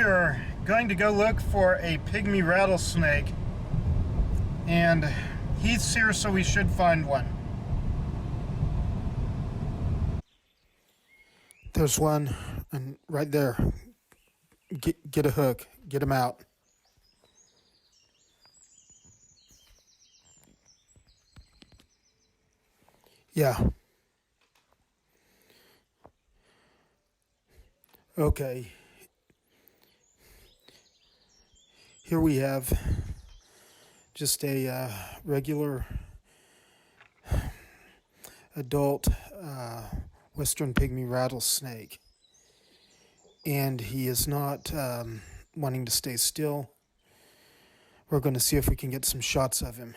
are going to go look for a pygmy rattlesnake, and Heath's here, so we should find one. There's one, and right there. Get a hook. Get him out. Yeah. Okay. Here we have just a regular adult western pygmy rattlesnake. And he is not wanting to stay still. We're going to see if we can get some shots of him.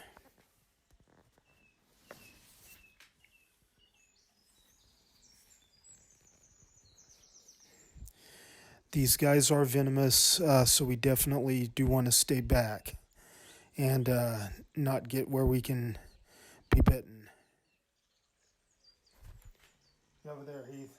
These guys are venomous, so we definitely do want to stay back and not get where we can be bitten. Get over there, Heath.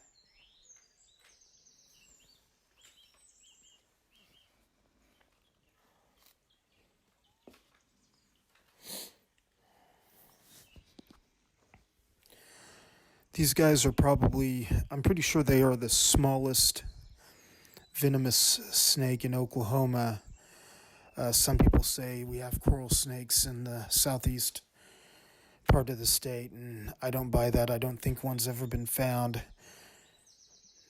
These guys are probably, I'm pretty sure they are the smallest venomous snake in Oklahoma. Some people say we have coral snakes in the southeast part of the state, and I don't buy that. I don't think one's ever been found.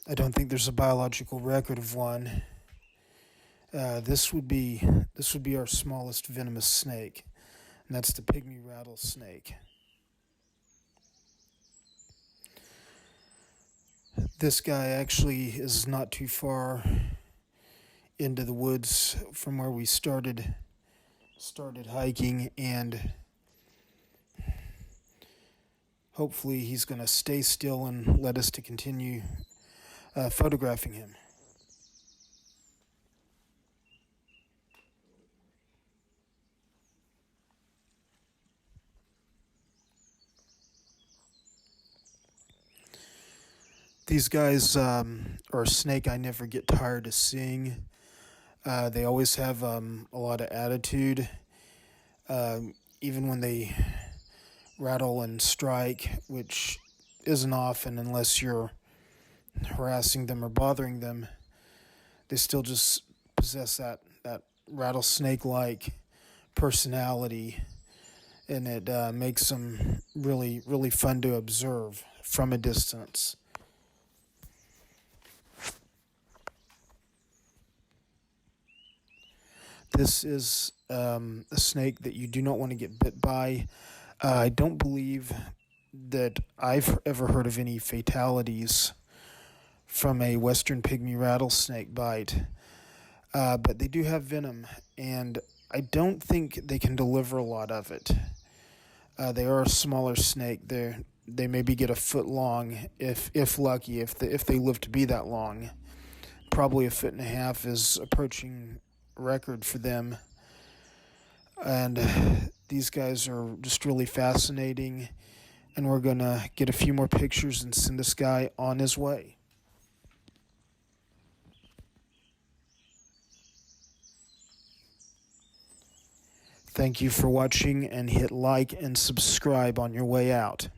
I don't think there's a biological record of one. This would be our smallest venomous snake, and that's the pygmy rattlesnake. This guy actually is not too far into the woods from where we started hiking, and hopefully he's going to stay still and let us to continue photographing him. These guys are a snake I never get tired of seeing. They always have a lot of attitude, even when they rattle and strike, which isn't often unless you're harassing them or bothering them. They still just possess that rattlesnake-like personality, and it makes them really, really fun to observe from a distance. This is a snake that you do not want to get bit by. I don't believe that I've ever heard of any fatalities from a western pygmy rattlesnake bite, but they do have venom, and I don't think they can deliver a lot of it. They are a smaller snake. They maybe get a foot long, if lucky, if they live to be that long. Probably a foot and a half is approaching record for them, and these guys are just really fascinating, and we're gonna get a few more pictures and send this guy on his way. Thank you for watching, and hit like and subscribe on your way out.